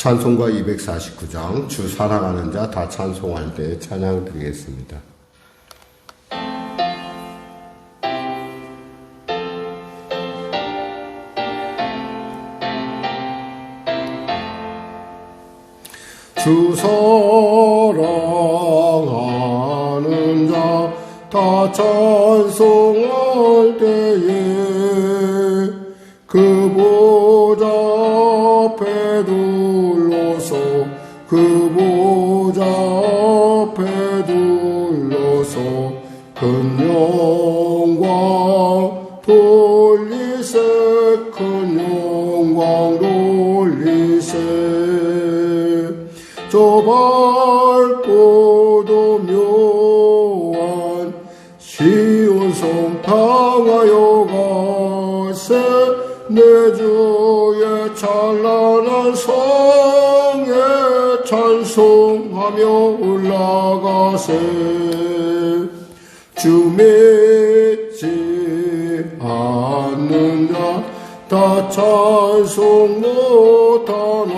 찬송가 249장 주 사랑하는 자 다 찬송할 때 찬양 드리겠습니다. 주 사랑하는 자 다 찬송할 때에 그 보좌 앞에 둘러서 그 보좌 앞에 둘러서 큰 영광 돌리세 큰 영광 돌리세 저 밝고도 묘한 시온성 향하여 가세 내 주의 찬란한 성에 찬송하며 올라가세 주 믿지 않는 자 다 찬송 못하나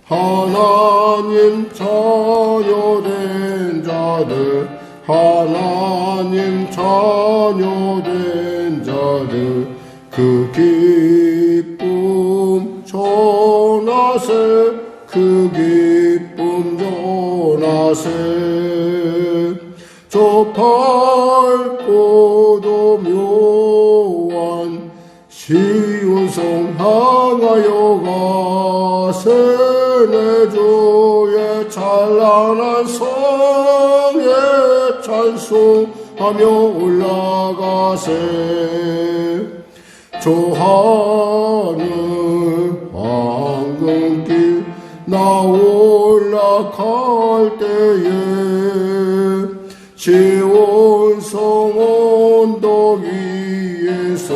하나님 자녀된 자들 하나님 자녀된 자들 그 기쁨 전하세 그 기쁨 전하세 저 밝고도 묘한 시온성 향하여 가세 내 주의 찬란한 성에 찬송하며 올라가세 저 하늘 황금길 나 올라갈 때에 시온성 언덕 위에서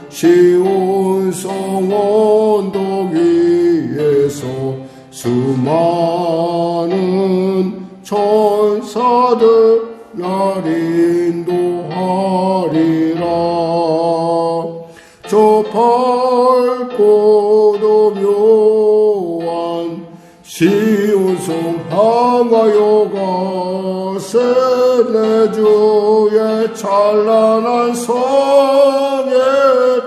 시온성 언덕 위에서 수많은 천사들 날 인도하리라 저 밝고도 묘한 시온성 향하여 가세 내 주의 찬란한 성에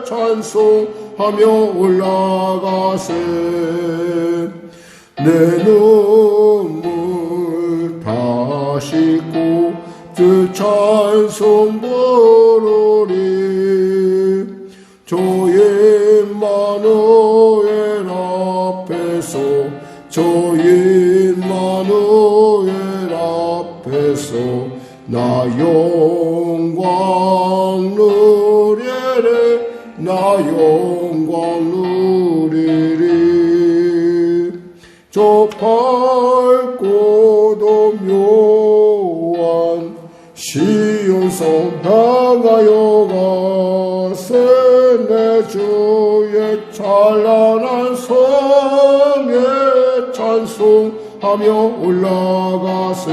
찬송하며 올라가세 내 눈물 다 씻고 주 찬송 부르리 저 임마누엘 앞에서 저 임마누엘 앞에서 나 영광 누리리 나 영광 누리리 저 밝고도 묘한 시온성 향하여 가세 내 주의 찬란한 성에 찬송하며 올라가세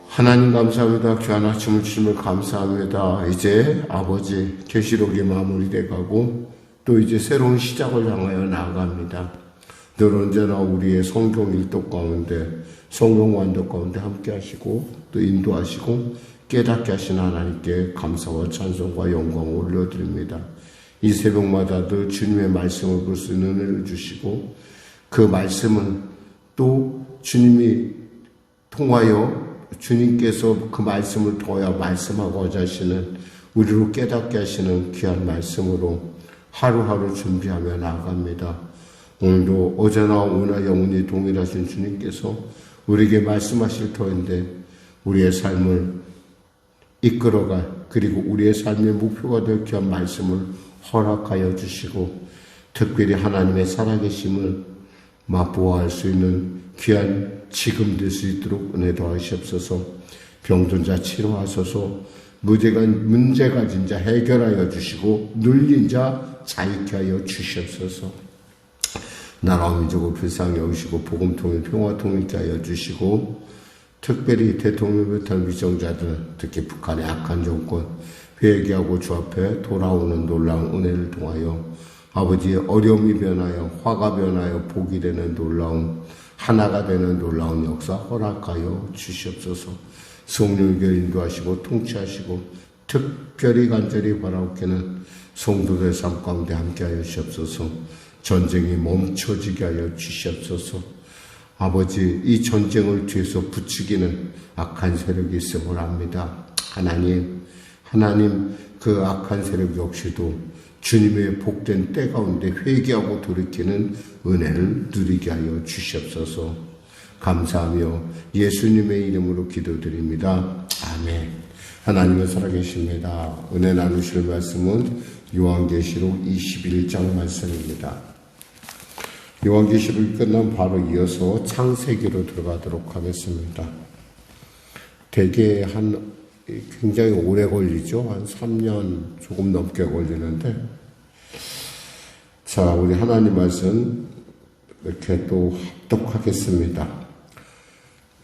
하나님 감사합니다. 귀한 아침을 주심을 감사합니다. 이제 아버지 계시록이 마무리돼 가고 또 이제 새로운 시작을 향하여 나아갑니다. 늘 언제나 우리의 성경 일독 가운데 성경 완독 가운데 함께 하시고 또 인도하시고 깨닫게 하신 하나님께 감사와 찬송과 영광을 올려드립니다. 이 새벽마다 늘 주님의 말씀을 볼 수 있는 은혜를 주시고 그 말씀은 또 주님이 통하여 주님께서 그 말씀을 통하여 말씀하고자 하시는 우리로 깨닫게 하시는 귀한 말씀으로 하루하루 준비하며 나아갑니다. 오늘도 어제나 오늘 영원히 동일하신 주님께서 우리에게 말씀하실 터인데 우리의 삶을 이끌어갈 그리고 우리의 삶의 목표가 될 귀한 말씀을 허락하여 주시고 특별히 하나님의 살아계심을 맛보아할 수 있는 귀한 지금 될 수 있도록 은혜 더하시옵소서. 병든 자 치료하소서. 문제가 진짜 해결하여 주시고 눌린 자 자유케 하여 주시옵소서. 나라와 민족을 불쌍히 여기시고 복음 통일 평화 통일케 하여 주시고 특별히 대통령 비롯한 위정자들 특히 북한의 악한 정권 회개하고 주 앞에 돌아오는 놀라운 은혜를 통하여 아버지, 어려움이 변하여 화가 변하여 복이 되는 놀라운, 하나가 되는 놀라운 역사 허락하여 주시옵소서. 성령님께서 인도하시고 통치하시고 특별히 간절히 바라옵기는 성도들 삶 가운데 함께하여 주시옵소서. 전쟁이 멈춰지게 하여 주시옵소서. 아버지, 이 전쟁을 뒤에서 부추기는 악한 세력이 있음을 압니다. 하나님 그 악한 세력 역시도 주님의 복된 때 가운데 회개하고 돌이키는 은혜를 누리게 하여 주시옵소서. 감사하며 예수님의 이름으로 기도드립니다. 아멘. 하나님은 살아계십니다. 은혜 나누실 말씀은 요한계시록 21장 말씀입니다. 요한계시록이 끝나면 바로 이어서 창세기로 들어가도록 하겠습니다. 대개 굉장히 오래 걸리죠. 한 3년 조금 넘게 걸리는데, 자, 우리 하나님 말씀 이렇게 또 합독하겠습니다.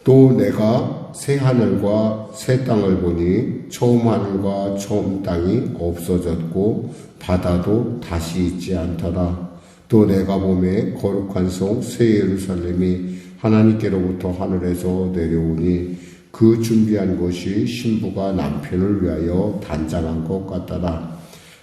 또 내가 새 하늘과 새 땅을 보니 처음 하늘과 처음 땅이 없어졌고 바다도 다시 있지 않더라. 또 내가 보매 거룩한 성 새 예루살렘이 하나님께로부터 하늘에서 내려오니 그 준비한 것이 신부가 남편을 위하여 단장한 것 같더라.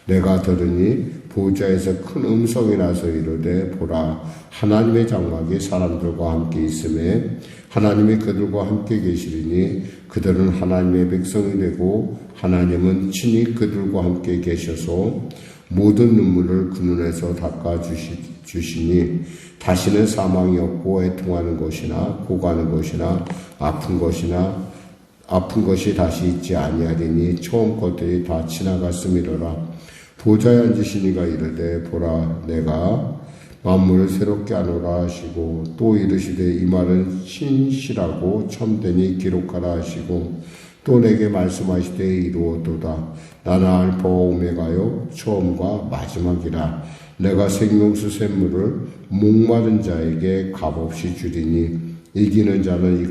내가 들으니 보좌에서 큰 음성이 나서 이르되 보라, 하나님의 장막이 사람들과 함께 있음에 하나님이 그들과 함께 계시리니 그들은 하나님의 백성이 되고 하나님은 친히 그들과 함께 계셔서 모든 눈물을 그 눈에서 닦아주시니 다시는 사망이 없고 애통하는 것이나 고가는 것이나 아픈 것이 다시 있지 아니하리니 처음 것들이 다 지나갔음이로라. 보좌에 앉으신 이가 이르되 보라, 내가 만물을 새롭게 하노라 하시고 또 이르시되 이 말은 신실하고 참되니 기록하라 하시고 또 내게 말씀하시되 이루었도다. 나는 알파와 오메가요 처음과 마지막이라. 내가 생명수 샘물을 목마른 자에게 값없이 주리니 이기는 자는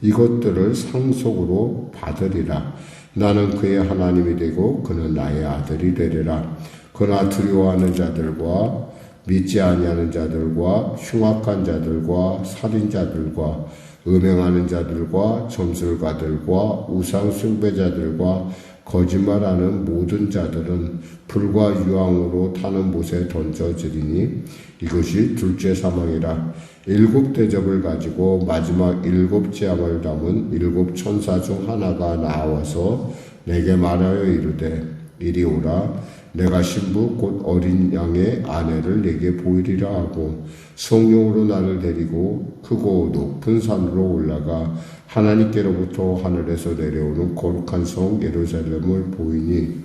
이것들을 상속으로 받으리라. 나는 그의 하나님이 되고 그는 나의 아들이 되리라. 그러나 두려워하는 자들과 믿지 아니하는 자들과 흉악한 자들과 살인자들과 음행하는 자들과 점술가들과 우상 숭배자들과 거짓말하는 모든 자들은 불과 유황으로 타는 못에 던져지리니 이것이 둘째 사망이라. 7 대접을 가지고 마지막 7 재앙을 담은 7 천사 중 하나가 나와서 내게 말하여 이르되 이리 오라. 내가 신부 곧 어린 양의 아내를 내게 보이리라 하고 성령으로 나를 데리고 크고 높은 산으로 올라가 하나님께로부터 하늘에서 내려오는 거룩한 성 예루살렘을 보이니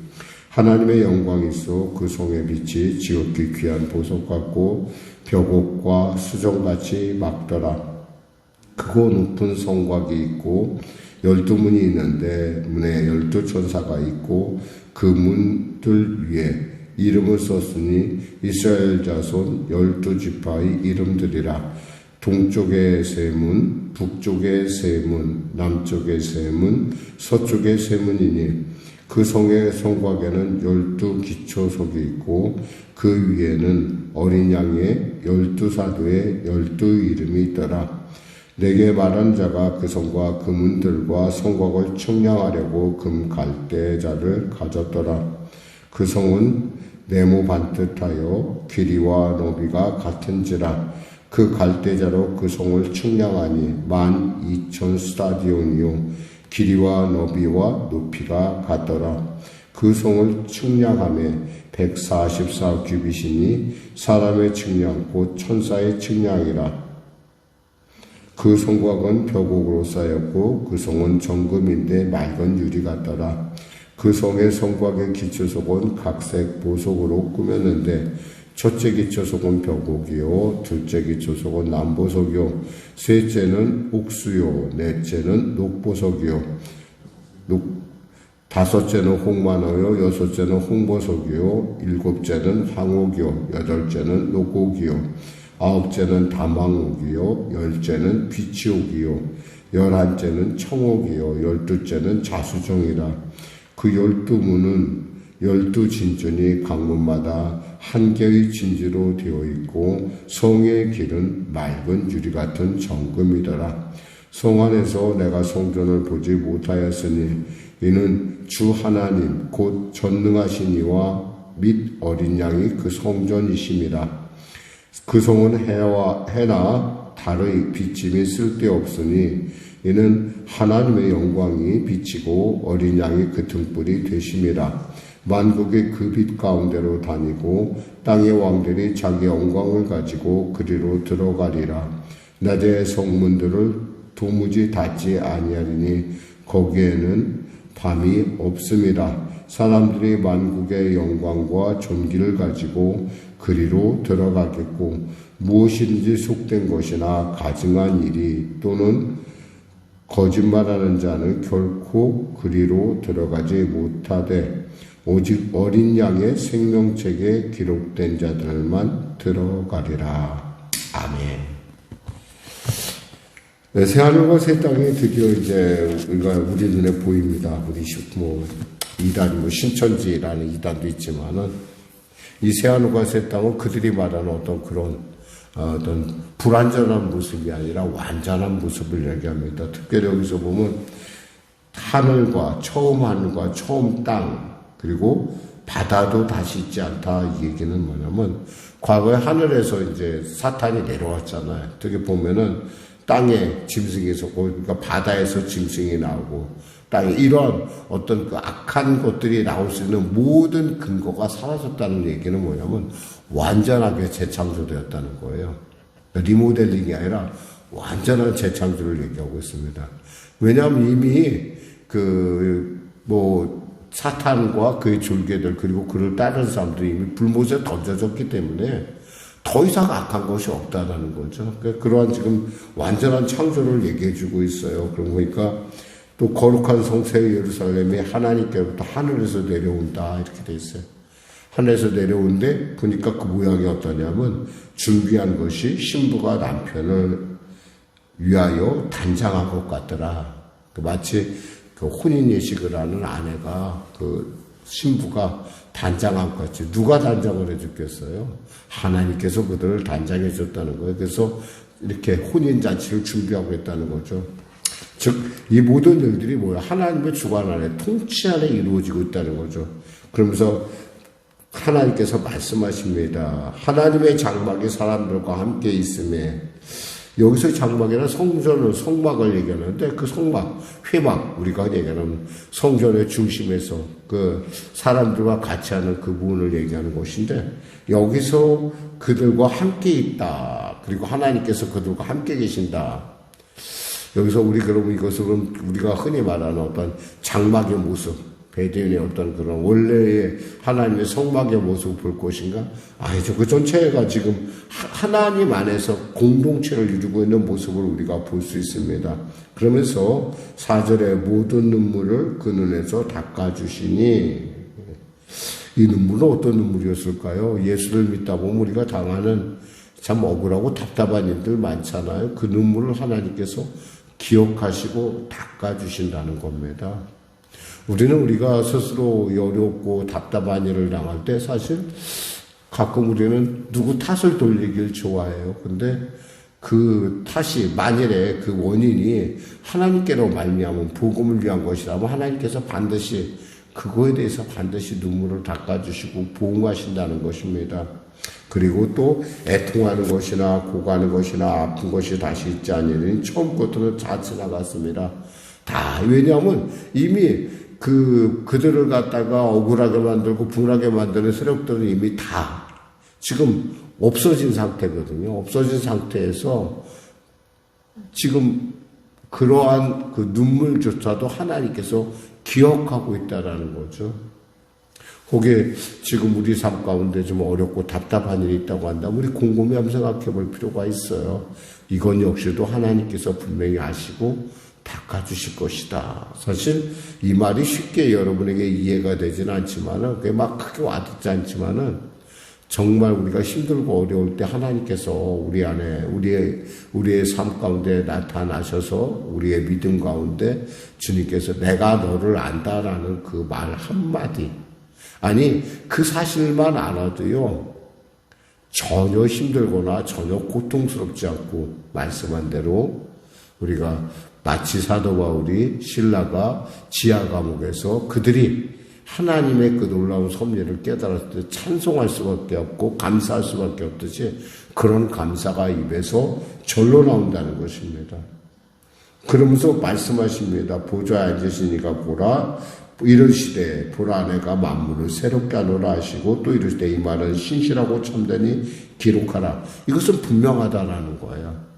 하나님의 영광이 있어 그 성의 빛이 지극히 귀한 보석 같고 벽옥과 수정같이 막더라. 크고 높은 성곽이 있고 12문이 있는데 문에 12천사가 있고 그 문들 위에 이름을 썼으니 이스라엘 자손 12지파의 이름들이라. 동쪽의 세 문, 북쪽의 세 문, 남쪽의 세 문, 서쪽의 세 문이니 그 성의 성곽에는 12기초석이 있고 그 위에는 어린 양의 12사도의 12 이름이 있더라. 내게 말한 자가 그 성과 그 문들과 성곽을 청량하려고 금 갈대자를 가졌더라. 그 성은 네모 반듯하여 길이와 너비가 같은지라. 그 갈대자로 그 성을 청량하니 12,000 스타디온이요 길이와 너비와 높이가 같더라. 그 성을 측량하며 144 규빗이니 사람의 측량 곧 천사의 측량이라. 그 성곽은 벽옥으로 쌓였고 그 성은 정금인데 맑은 유리 같더라. 그 성의 성곽의 기초석은 각색 보석으로 꾸몄는데 첫째 기초석은 벽옥이요 둘째 기초석은 남보석이요 셋째는 옥수요 넷째는 녹보석이요 다섯째는 홍만호요 여섯째는 홍보석이요 일곱째는 황옥이요 여덟째는 녹옥이요 아홉째는 다망옥이요 열째는 비치옥이요 11째는 청옥이요 12째는 자수정이라. 그 12문은 12진전이 강문마다 한 개의 진지로 되어 있고 성의 길은 맑은 유리 같은 정금이더라. 성 안에서 내가 성전을 보지 못하였으니 이는 주 하나님 곧 전능하신 이와 및 어린 양이 그 성전이심이라. 그 성은 해나 달의 비침이 쓸데없으니 이는 하나님의 영광이 비치고 어린 양이 그 등불이 되심이라. 만국이 그 빛 가운데로 다니고 땅의 왕들이 자기 영광을 가지고 그리로 들어가리라. 낮에 성문들을 도무지 닫지 아니하리니 거기에는 밤이 없음이라. 사람들이 만국의 영광과 존귀를 가지고 그리로 들어가겠고 무엇이든지 속된 것이나 가증한 일이 또는 거짓말하는 자는 결코 그리로 들어가지 못하되 오직 어린 양의 생명책에 기록된 자들만 들어가리라. 아멘. 네, 새하늘과 새 땅이 드디어 이제 우리 눈에 보입니다. 우리 이단 신천지라는 이단도 있지만은 이 새하늘과 새 땅은 그들이 말하는 어떤 그런 어떤 불완전한 모습이 아니라 완전한 모습을 얘기합니다. 특별히 여기서 보면 하늘과 처음 땅 그리고 바다도 다시 있지 않다. 이 얘기는 뭐냐면 과거에 하늘에서 이제 사탄이 내려왔잖아요. 어떻게 보면은 땅에 짐승이 있었고 그러니까 바다에서 짐승이 나오고 땅에 이런 어떤 그 악한 것들이 나올 수 있는 모든 근거가 사라졌다는 얘기는 뭐냐면 완전하게 재창조되었다는 거예요. 리모델링이 아니라 완전한 재창조를 얘기하고 있습니다. 왜냐하면 이미 사탄과 그의 졸개들 그리고 그를 따르는 사람들이 이미 불못에 던져졌기 때문에 더 이상 악한 것이 없다라는 거죠. 그러니까 그러한 지금 완전한 창조를 얘기해 주고 있어요. 그러고 보니까 또 거룩한 성새 예루살렘이 하나님께로부터 하늘에서 내려온다 이렇게 돼 있어요. 하늘에서 내려오는데 보니까 그 모양이 어떠냐면 준비한 것이 신부가 남편을 위하여 단장한 것 같더라. 마치 그 혼인 예식을 하는 아내가 그 신부가 단장한 것 같이 누가 단장을 해줬겠어요? 하나님께서 그들을 단장해 줬다는 거예요. 그래서 이렇게 혼인 잔치를 준비하고 있다는 거죠. 즉 이 모든 일들이 뭐야? 하나님의 주관 안에 통치 안에 이루어지고 있다는 거죠. 그러면서 하나님께서 말씀하십니다. 하나님의 장막이 사람들과 함께 있음에 여기서 장막이란 성막을 얘기하는데 그 성막, 회막 우리가 얘기하는 성전의 중심에서 그 사람들과 같이 하는 그 부분을 얘기하는 곳인데 여기서 그들과 함께 있다. 그리고 하나님께서 그들과 함께 계신다. 여기서 그러면 이것은 우리가 흔히 말하는 어떤 장막의 모습, 베드인의 어떤 그런 원래의 하나님의 성막의 모습을 볼 것인가? 아니죠. 그 전체가 지금 하나님 안에서 공동체를 이루고 있는 모습을 우리가 볼 수 있습니다. 그러면서 4절에 모든 눈물을 그 눈에서 닦아주시니 이 눈물은 어떤 눈물이었을까요? 예수를 믿다 보면 우리가 당하는 참 억울하고 답답한 일들 많잖아요. 그 눈물을 하나님께서 기억하시고 닦아주신다는 겁니다. 우리가 스스로 어렵고 답답한 일을 당할 때 사실 가끔 우리는 누구 탓을 돌리길 좋아해요. 근데 그 탓이 만일에 그 원인이 하나님께로 말미암은 복음을 위한 것이라면 하나님께서 반드시 그거에 대해서 반드시 눈물을 닦아주시고 보응하신다는 것입니다. 그리고 또 애통하는 것이나 고가는 것이나 아픈 것이 다시 있지 않으니 처음 것들은 다 지나갔습니다. 다 왜냐하면 이미 그들을 갖다가 억울하게 만들고 분하게 만드는 세력들은 이미 다 지금 없어진 상태거든요. 없어진 상태에서 지금 그러한 그 눈물조차도 하나님께서 기억하고 있다라는 거죠. 거기에 지금 우리 삶 가운데 좀 어렵고 답답한 일이 있다고 한다면 우리 곰곰이 한번 생각해 볼 필요가 있어요. 이건 역시도 하나님께서 분명히 아시고 닦아주실 것이다. 사실 이 말이 쉽게 여러분에게 이해가 되지는 않지만은 그게 막 크게 와닿지 않지만은 정말 우리가 힘들고 어려울 때 하나님께서 우리 안에 우리의 삶 가운데 나타나셔서 우리의 믿음 가운데 주님께서 내가 너를 안다라는 그 말 한마디 아니, 그 사실만 알아도요, 전혀 힘들거나 전혀 고통스럽지 않고, 말씀한 대로 우리가 마치 사도 바울이 신라가 지하 감옥에서 그들이 하나님의 그 놀라운 섭리를 깨달았을 때 찬송할 수밖에 없고 감사할 수밖에 없듯이 그런 감사가 입에서 절로 나온다는 것입니다. 그러면서 말씀하십니다. 보좌에 앉으시니까 보라, 이르시되 보라 내가 만물을 새롭게 하노라 하시고, 또 이르시되 이 말은 신실하고 참되니 기록하라. 이것은 분명하다라는 거예요.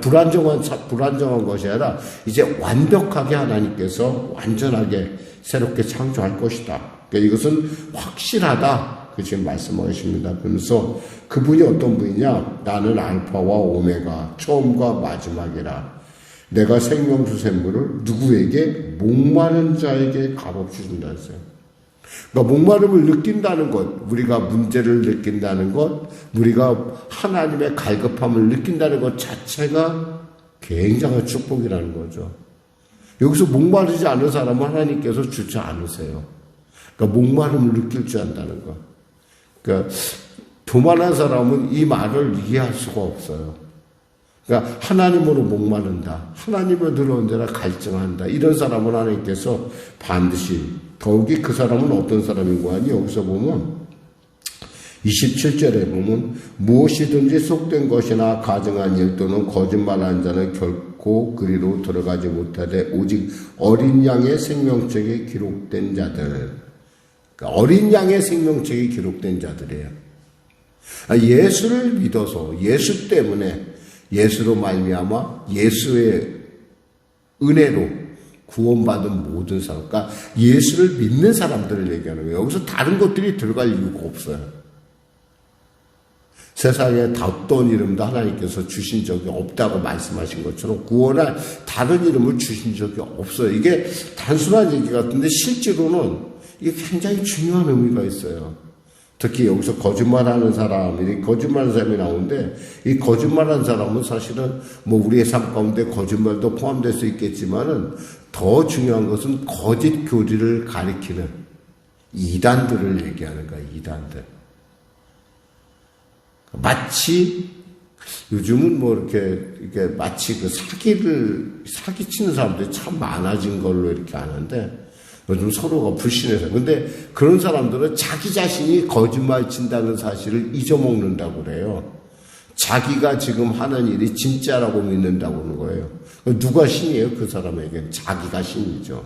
불안정한 것이 아니라 이제 완벽하게 하나님께서 완전하게 새롭게 창조할 것이다. 그러니까 이것은 확실하다. 그 지금 말씀하십니다. 그러면서 그분이 어떤 분이냐? 나는 알파와 오메가, 처음과 마지막이라. 내가 생명수 샘물을 누구에게? 목마른 자에게 값없이 준다 했어요. 그러니까 목마름을 느낀다는 것, 우리가 문제를 느낀다는 것, 우리가 하나님의 갈급함을 느낀다는 것 자체가 굉장한 축복이라는 거죠. 여기서 목마르지 않은 사람은 하나님께서 주지 않으세요. 그러니까 목마름을 느낄 줄 안다는 것. 그러니까 교만한 사람은 이 말을 이해할 수가 없어요. 그러니까 하나님으로 목마른다. 하나님을 들어온 데라 갈증한다. 이런 사람은 하나님께서 반드시, 더욱이 그 사람은 어떤 사람인고 하니 여기서 보면 27절에 보면 무엇이든지 속된 것이나 가증한 일 또는 거짓말하는 자는 결코 그리로 들어가지 못하되 오직 어린 양의 생명책에 기록된 자들. 그러니까 어린 양의 생명책에 기록된 자들이에요. 예수를 믿어서 예수 때문에 예수로 말미암아 예수의 은혜로 구원받은 모든 사람, 그러니까 예수를 믿는 사람들을 얘기하는 거예요. 여기서 다른 것들이 들어갈 이유가 없어요. 세상에 어떤 이름도 하나님께서 주신 적이 없다고 말씀하신 것처럼 구원할 다른 이름을 주신 적이 없어요. 이게 단순한 얘기 같은데 실제로는 이게 굉장히 중요한 의미가 있어요. 특히 여기서 거짓말하는 거짓말하는 사람이 나오는데, 이 거짓말하는 사람은 사실은 뭐 우리의 삶 가운데 거짓말도 포함될 수 있겠지만은 더 중요한 것은 거짓 교리를 가리키는 이단들을 얘기하는 거야, 이단들. 마치 요즘은 뭐 이렇게 마치 그 사기치는 사람들이 참 많아진 걸로 이렇게 아는데, 요즘 서로가 불신해서. 근데 그런 사람들은 자기 자신이 거짓말 친다는 사실을 잊어먹는다고 그래요. 자기가 지금 하는 일이 진짜라고 믿는다고 하는 거예요. 누가 신이에요? 그 사람에게는 자기가 신이죠.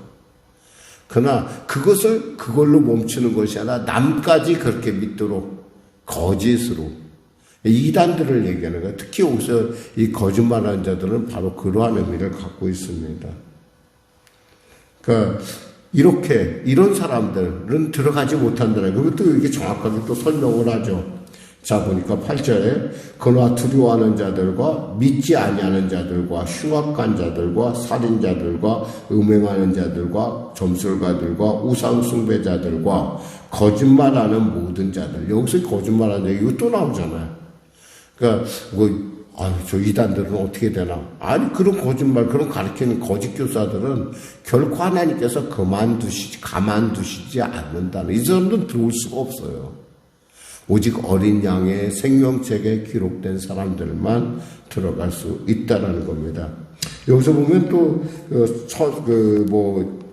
그러나 그걸로 멈추는 것이 아니라 남까지 그렇게 믿도록 거짓으로 이단들을 얘기하는 거예요. 특히 여기서 이 거짓말하는 자들은 바로 그러한 의미를 갖고 있습니다. 그러니까 이런 사람들은 들어가지 못한다는 거예요. 그리고 또 이게 정확하게 또 설명을 하죠. 자, 보니까 8절에 그러나 두려워하는 자들과 믿지 아니하는 자들과 흉악한 자들과 살인자들과 음행하는 자들과 점술가들과 우상 숭배자들과 거짓말하는 모든 자들. 여기서 거짓말하는 자 이거 또 나오잖아요. 그러니까 저 이단들은 어떻게 되나? 아니, 그런 거짓말, 그런 가르치는 거짓 교사들은 결코 하나님께서 가만두시지 않는다는, 이 사람들은 들어올 수가 없어요. 오직 어린 양의 생명책에 기록된 사람들만 들어갈 수 있다라는 겁니다. 여기서 보면 또,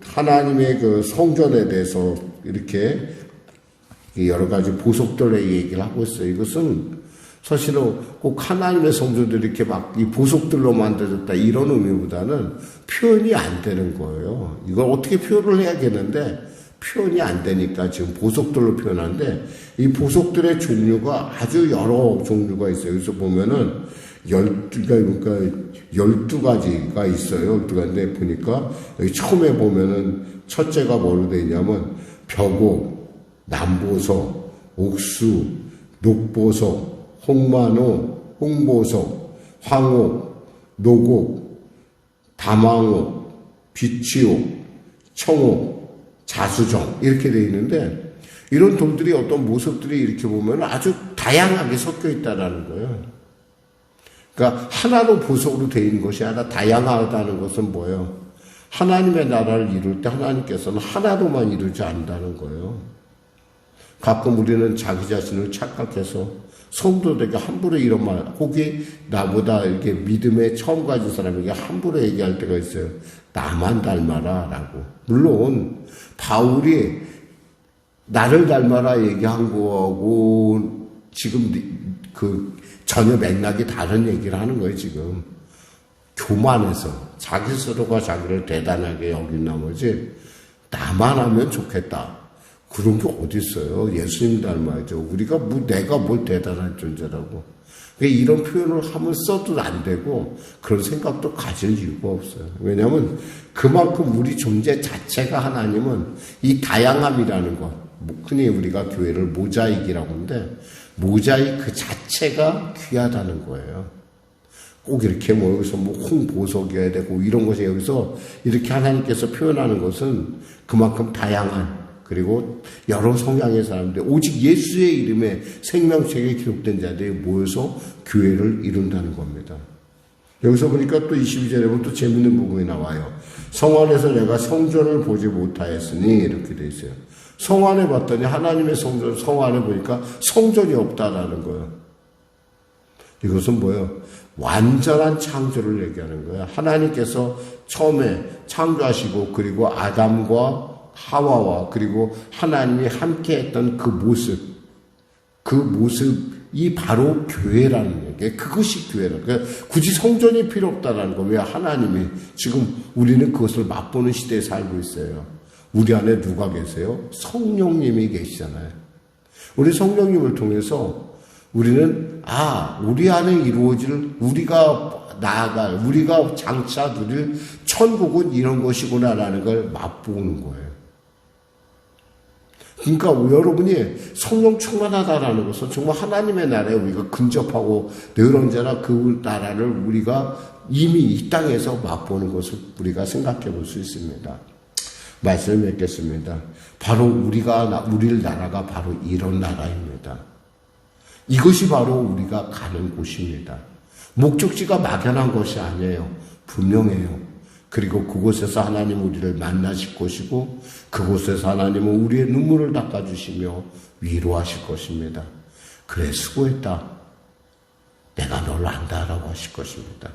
하나님의 그 성전에 대해서 이렇게 여러 가지 보석들의 얘기를 하고 있어요. 이것은 사실은 꼭 하나님의 성전들이 이렇게 막 이 보석들로 만들어졌다 이런 의미보다는 표현이 안 되는 거예요. 이걸 어떻게 표현을 해야겠는데 표현이 안 되니까 지금 보석들로 표현하는데, 이 보석들의 종류가 아주 여러 종류가 있어요. 그래서 보면은 12가지가 있어요. 12가지인데 보니까 여기 처음에 보면은 첫째가 뭐로 되어 있냐면 벽옥, 남보석, 옥수, 녹보석, 홍만호, 홍보석, 황옥, 노곡, 담황옥, 비치옥, 청옥, 자수정 이렇게 되어 있는데, 이런 돌들이 어떤 모습들이 이렇게 보면 아주 다양하게 섞여 있다라는 거예요. 그러니까 하나로 보석으로 되어 있는 것이 아니라 다양하다는 것은 뭐예요? 하나님의 나라를 이룰 때 하나님께서는 하나로만 이루지 않는다는 거예요. 가끔 우리는 자기 자신을 착각해서 성도들에게 함부로 이런 말, 혹이 나보다 이렇게 믿음에 처음 가진 사람에게 함부로 얘기할 때가 있어요. 나만 닮아라 라고. 물론 바울이 나를 닮아라 얘기한 거하고 지금 그 전혀 맥락이 다른 얘기를 하는 거예요. 지금 교만해서 자기 스스로가 자기를 대단하게 여긴 나머지 나만 하면 좋겠다. 그런 게 어디 있어요. 예수님 닮아야죠. 우리가 내가 뭘 대단한 존재라고. 이런 표현을 하면 써도 안 되고 그런 생각도 가질 이유가 없어요. 왜냐하면 그만큼 우리 존재 자체가 하나님은 이 다양함이라는 것, 흔히 우리가 교회를 모자익이라고 하는데 모자익 그 자체가 귀하다는 거예요. 꼭 이렇게 여기서 홍보석이어야 되고 이런 것이 여기서 이렇게 하나님께서 표현하는 것은 그만큼 다양한 그리고 여러 성향의 사람들 오직 예수의 이름에 생명책에 기록된 자들이 모여서 교회를 이룬다는 겁니다. 여기서 보니까 또 22절에 보면 또 재밌는 부분이 나와요. 성 안에서 내가 성전을 보지 못하였으니 이렇게 돼 있어요. 성 안에 봤더니 하나님의 성전, 성 안에 보니까 성전이 없다라는 거예요. 이것은 뭐예요? 완전한 창조를 얘기하는 거예요. 하나님께서 처음에 창조하시고 그리고 아담과 하와와 그리고 하나님이 함께 했던 그 모습이 바로 교회라는 얘기예요. 그것이 교회라는 거예요. 굳이 성전이 필요 없다라는 거예요. 왜? 하나님이 지금 우리는 그것을 맛보는 시대에 살고 있어요. 우리 안에 누가 계세요? 성령님이 계시잖아요. 우리 성령님을 통해서 우리는 우리 안에 이루어질 우리가 나아갈 우리가 장차 누릴 천국은 이런 것이구나라는 걸 맛보는 거예요. 그러니까 여러분이 성령 충만하다라는 것은 정말 하나님의 나라에 우리가 근접하고 늘 언제나 그 나라를 우리가 이미 이 땅에서 맛보는 것을 우리가 생각해 볼 수 있습니다. 말씀을 맺겠습니다. 바로 우리 나라가 바로 이런 나라입니다. 이것이 바로 우리가 가는 곳입니다. 목적지가 막연한 것이 아니에요. 분명해요. 그리고 그곳에서 하나님 우리를 만나실 것이고 그곳에서 하나님은 우리의 눈물을 닦아주시며 위로하실 것입니다. 그래 수고했다. 내가 널 안다라고 하실 것입니다.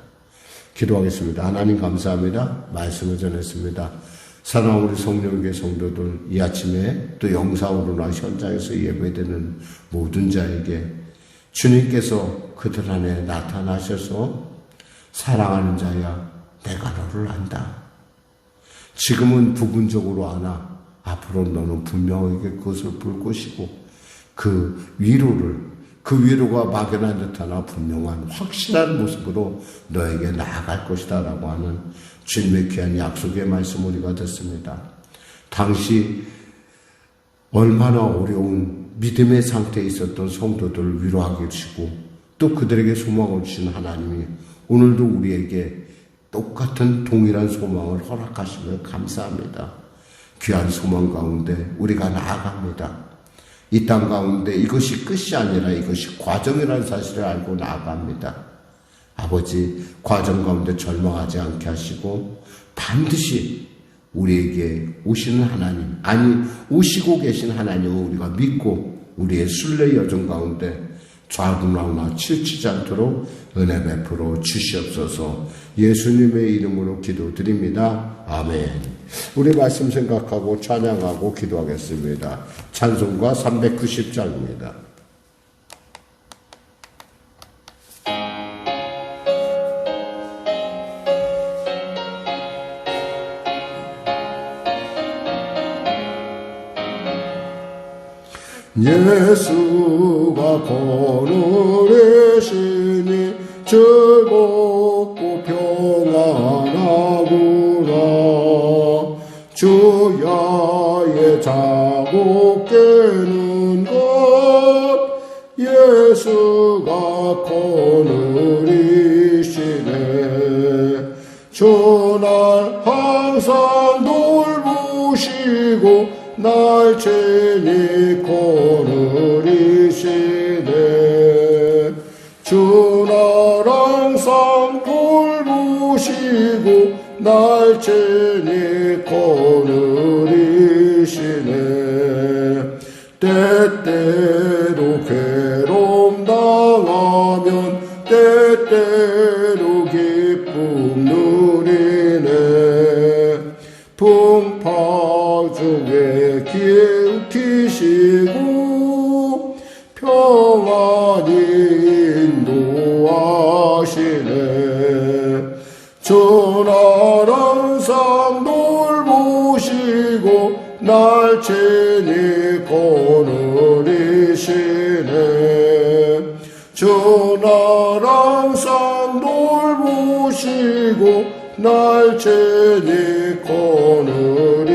기도하겠습니다. 하나님 감사합니다. 말씀을 전했습니다. 사랑하는 우리 성령교회 성도들 이 아침에 또 영상으로나 현장에서 예배되는 모든 자에게 주님께서 그들 안에 나타나셔서 사랑하는 자야 내가 너를 안다. 지금은 부분적으로 아나 앞으로 너는 분명하게 그것을 볼 것이고 그 위로가 막연한 듯하나 분명한 확실한 모습으로 너에게 나아갈 것이다 라고 하는 주님의 귀한 약속의 말씀 우리가 듣습니다. 당시 얼마나 어려운 믿음의 상태에 있었던 성도들을 위로하게 주시고 또 그들에게 소망을 주신 하나님이 오늘도 우리에게 똑같은 동일한 소망을 허락하시며 감사합니다. 귀한 소망 가운데 우리가 나아갑니다. 이 땅 가운데 이것이 끝이 아니라 이것이 과정이라는 사실을 알고 나아갑니다. 아버지, 과정 가운데 절망하지 않게 하시고 반드시 우리에게 오시는 하나님, 오시고 계신 하나님을 우리가 믿고 우리의 순례 여정 가운데 좌우나우나 치우치지 않도록 은혜 베풀어 주시옵소서. 예수님의 이름으로 기도드립니다. 아멘. 우리 말씀 생각하고 찬양하고 기도하겠습니다. 찬송가 390장입니다. 예수가 거느리시니 즐겁고 평안하구나. 주야의 자고 깨는 것 예수가 거느리시네. 주날 항상 돌보시고 날 친히 거느리시네. 주날 항상 돌보시고 날 친히 거느리시네. 때때로 괴로움 당하면 때때로 기쁨 누리네. 풍파 중에 기우키시고 평안히 인도하시네. 전하랑 상 돌보시고 날 친히 거느리시네. 전하랑 상 돌보시고 날 친히 거느리시네.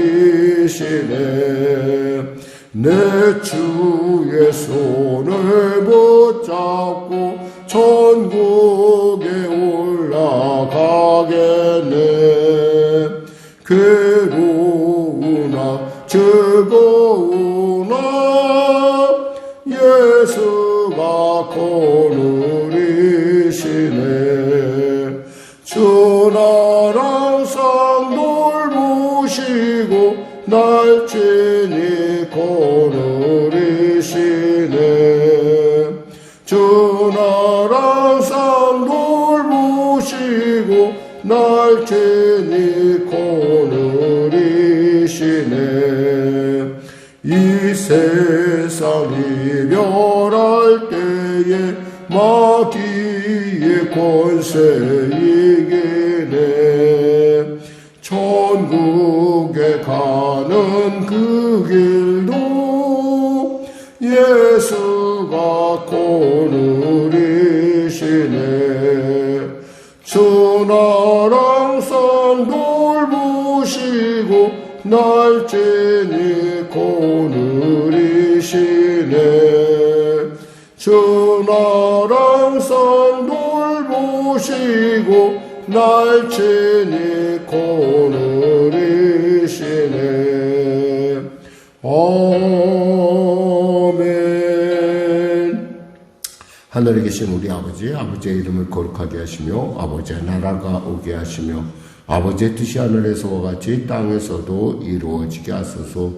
내 주의 손을 붙잡고 천국에 올라가겠네. 괴로우나 즐거우나 예수가 거느리시네. 전하랑 상 돌보시고 날 친히 거느리시네. 전하랑 상 돌보시고 날 친히 거느리시네. 이 세상 이별할 때에 마귀의 권세 이기네. 천국에 가는 그 길도 예수가 거느리시네. 전하랑 상 돌보시고 날 친히 거느리시네. 전하랑 상 돌보시고 날 친히 거느리시네. 아멘. 하늘에 계신 우리 아버지, 아버지의 이름을 거룩하게 하시며 아버지의 나라가 오게 하시며 아버지의 뜻이 하늘에서와 같이 땅에서도 이루어지게 하소서.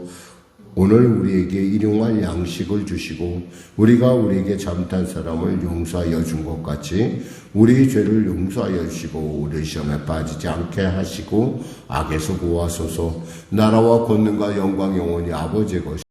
오늘 우리에게 일용할 양식을 주시고 우리가 우리에게 잘못한 사람을 용서하여 준 것 같이 우리 죄를 용서하여 주시고 우리 시험에 빠지지 않게 하시고 악에서 구하소서. 나라와 권능과 영광 영원히 아버지의 것이